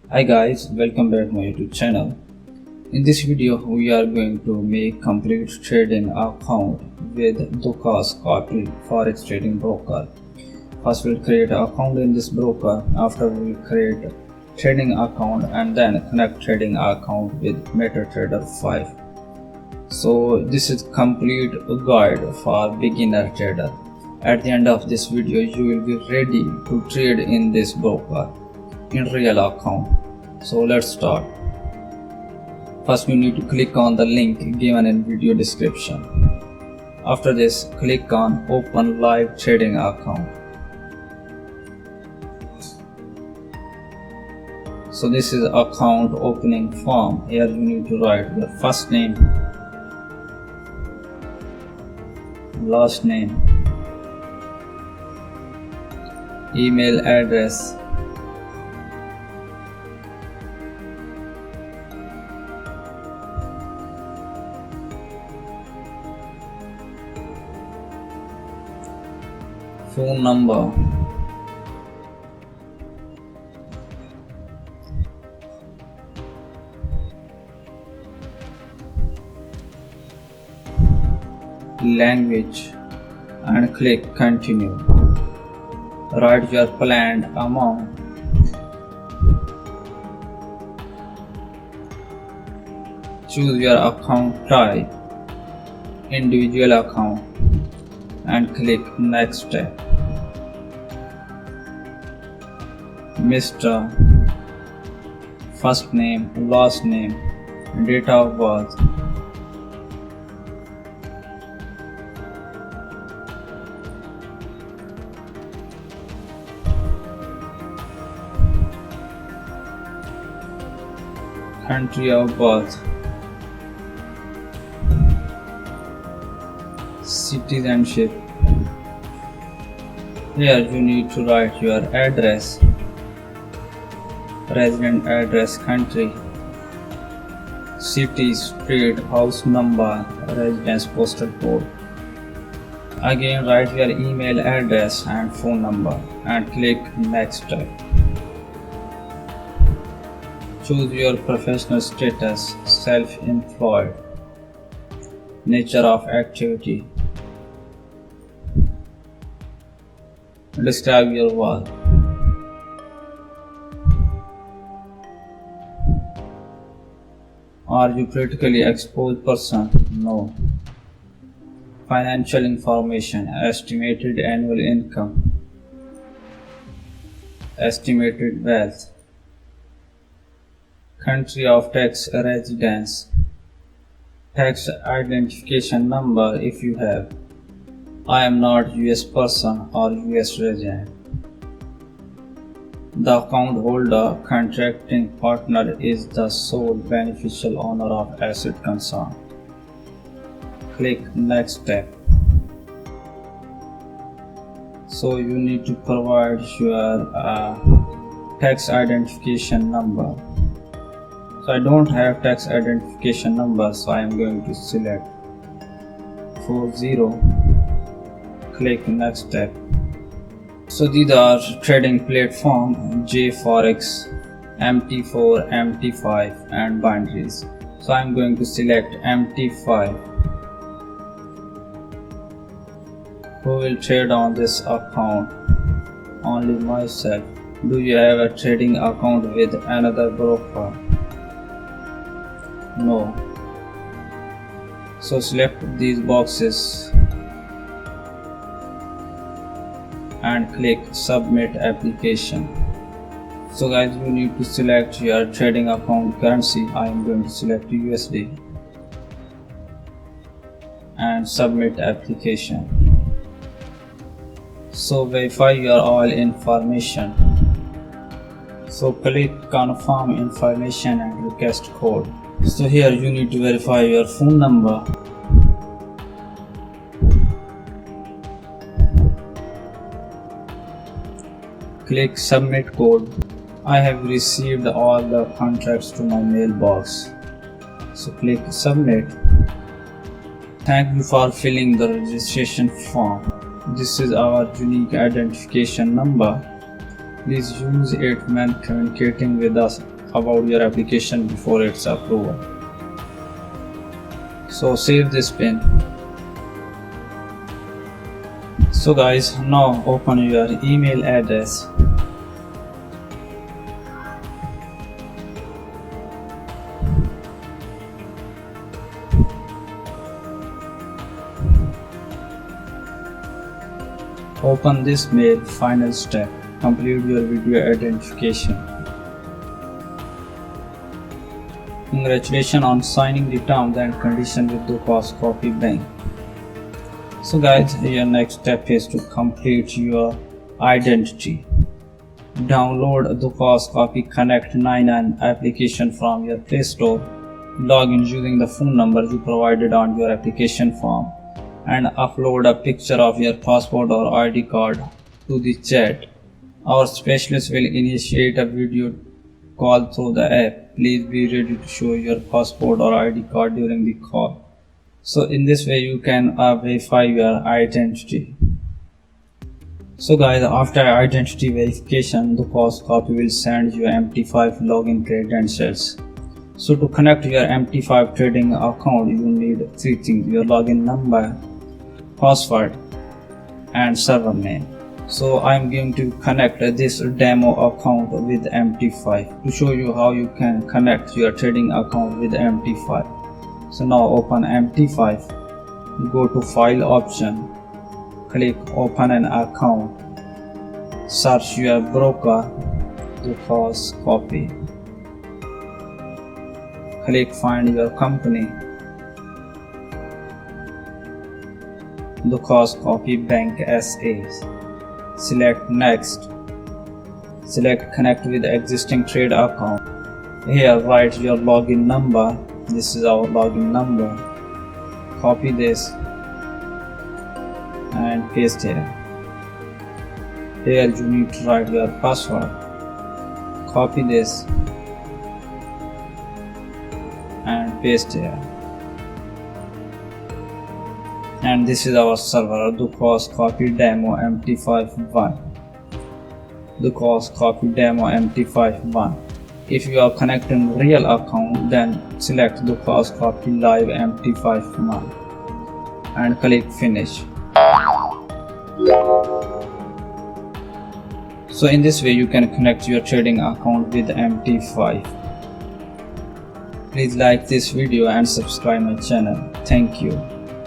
Hi guys, welcome back to my YouTube channel. In this video, we are going to make complete trading account with Dukascopy forex trading broker. First, we'll create an account in this broker. After, we'll create trading account and then connect trading account with MetaTrader 5. So this is complete guide for beginner trader. At the end of this video, you will be ready to trade in this broker in real account. So let's start. First, we need to click on the link given in video description. After this, click on open live trading account. So this is account opening form. Here you need to write your first name, last name, email address, phone number, language, and click continue. Write your planned amount. Choose your account type, individual account, and click next step. Mr. First name, last name, date of birth, country of birth, citizenship. Here you need to write your address, resident address, country, city, street, house number, residence postal code. Again write your email address and phone number and click next step. Choose your professional status, self-employed, nature of activity. Describe your work. Are you politically exposed person? No. Financial information, estimated annual income, estimated wealth, country of tax residence, tax identification number if you have. I am not US person or US resident. The account holder contracting partner is the sole beneficial owner of asset concerned. Click next step. So you need to provide your tax identification number. So I don't have tax identification number, so I am going to select 40. Click next step. So these are trading platform Agforextraders, MT4, MT5 and binaries. So I am going to select MT5. Who will trade on this account? Only myself. Do you have a trading account with another broker? No. So select these boxes and click submit application. So guys, you need to select your trading account currency. I am going to select USD and submit application. So verify your all information. So click confirm information and request code. So here you need to verify your phone number, click submit code. I have received all the contracts to my mailbox. So click submit. Thank you for filling the registration form. This is our unique identification number. Please use it when communicating with us about your application before its approval. So save this pin. So guys, now open your email address. Open this mail. Final step, complete your video identification. Congratulations on signing the terms and conditions with Dukascopy Bank. So guys, your next step is to complete your identity. Download Dukascopy Connect 99 application from your Play Store. Log in using the phone number you provided on your application form and upload a picture of your passport or ID card to the chat. Our specialist will initiate a video call through the app. Please be ready to show your passport or ID card during the call. So in this way you can verify your identity. So guys, after identity verification, Dukascopy will send you MT5 login credentials. So to connect your MT5 trading account, you need three things: your login number, password, and server name. So I'm going to connect this demo account with MT5 to show you how you can connect your trading account with MT5. So now open MT5, go to file option, click open an account, search your broker Dukascopy, click find your company Dukascopy Bank SA, select next, select connect with existing trade account. Here write your login number. This is our login number. Copy this and paste here. Here you need to write your password. Copy this and paste here. And this is our server, Dukascopy Demo MT51. Dukascopy Demo MT51. If you are connecting real account, then select Dukascopy Live MT51 and click finish. So in this way you can connect your trading account with MT5. Please like this video and subscribe my channel. Thank you.